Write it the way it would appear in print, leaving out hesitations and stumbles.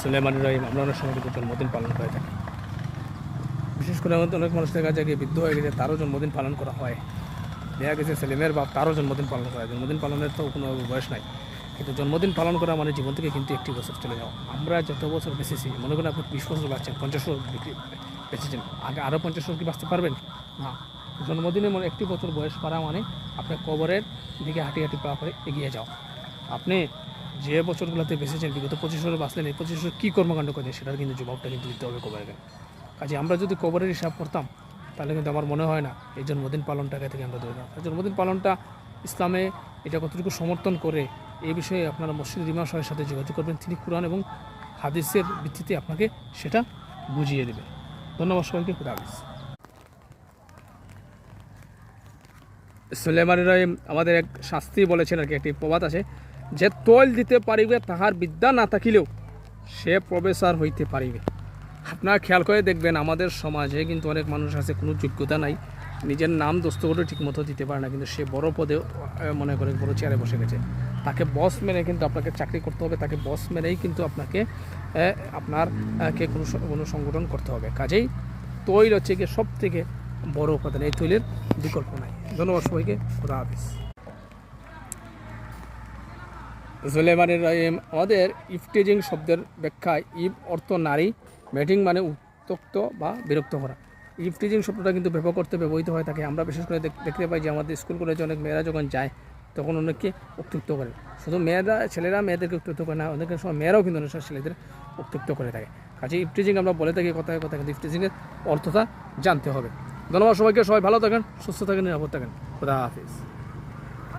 সুলেমান রহিম আমরা অনেক সময় কিন্তু জন্মদিন পালন করে থাকি। বিশেষ করে আমাদের অনেক মানুষ দেখা যায় যে বৃদ্ধ হয়ে গেছে, তারও জন্মদিন পালন করা হয়। দেখা গেছে সেলিমের বাপ, তারও জন্মদিন পালন করা হয়। জন্মদিন পালনের তো কোনো বয়স নাই, কিন্তু জন্মদিন পালন করা মানে জীবন থেকে কিন্তু একটি বছর চলে যাওয়া। আমরা যত বছর বেঁচেছি, মনে করেন আপনি 20 বছর বাঁচছেন, 50 বছর বেঁচেছেন, আগে আরও 50 বছর কি বাঁচতে পারবেন না। জন্মদিনে মানে একটি বছর বয়স পারা মানে আপনার কবরের দিকে হাঁটি হাঁটি পা করে এগিয়ে যাও। আপনি যে বছরগুলোতে বেঁচেছেন, বিগত 25 বছর বাঁচলেন, এই 25 বছর কী কর্মকাণ্ড করেন সেটার কিন্তু জবাবটা কিন্তু দিতে হবে কবরের। কাজে আমরা যদি কবরের হিসাব করতাম, তাহলে কিন্তু আমার মনে হয় না এই জন্মদিন পালনটাকে থেকে আমরা ধরে রাখতাম। জন্মদিন পালনটা ইসলামে এটা কতটুকু সমর্থন করে, এই বিষয়ে আপনারা মসজিদ ইমাম সাহেবের সাথে যোগাযোগ করবেন, তিনি কুরআন এবং হাদিসের ভিত্তিতে আপনাকে সেটা বুঝিয়ে দেবেন। ধন্যবাদ সবাইকে, খুদা হাফেজ। সুলেমান রহিম আমাদের এক শাস্ত্রী বলেছেন আর কি, একটি প্রবাদ আছে যে তৈল দিতে পারিবে তাহার বিদ্যা না থাকিলেও সে প্রফেসর হইতে পারিবে। আপনারা খেয়াল করে দেখবেন আমাদের সমাজে কিন্তু অনেক মানুষ আছে, কোনো যোগ্যতা নাই, নিজের নাম দস্তখত ঠিকমতো দিতে পারে না, কিন্তু সে বড় পদে মনে করে বড় চেয়ারে বসে গেছে। তাকে বস মেনে কিন্তু আপনাকে চাকরি করতে হবে, তাকে বস মেনেই কিন্তু আপনাকে আপনারকে কোনো সংগঠন করতে হবে। কাজেই তৈল হচ্ছে গিয়ে সব থেকে বড় উপাদান, এই তৈলের বিকল্প নাই। ধন্যবাদ সবাইকে, খুদা হাফেজ। সুলেমানের রহিম আমাদের ইফটিজিং শব্দের ব্যাখ্যায় ইব অর্থ নারী, ম্যাটিং মানে উত্তক্ত বা বিরক্ত করা। ইফটিজিং শব্দটা কিন্তু ব্যাপক অর্থে ব্যবহৃত হয় থাকে। আমরা বিশেষ করে দেখতে পাই যে আমাদের স্কুল কলেজে অনেক মেয়েরা যখন যায় তখন অনেককে উত্ত্যক্ত করে। শুধু ছেলেরা মেয়েদেরকে উত্ত্যক্ত করে না, অনেকের সময় মেয়েরাও কিন্তু অনেক সময় ছেলেদের উত্ত্যক্ত করে থাকে। কাজে ইফটিজিং আমরা বলে থাকি কথায় কথা, কিন্তু ইফটিজিংয়ের অর্থটা জানতে হবে। ধন্যবাদ সবাইকে, সবাই ভালো থাকেন, সুস্থ থাকেন, নিরাপদ থাকেন। খুদা হাফেজ।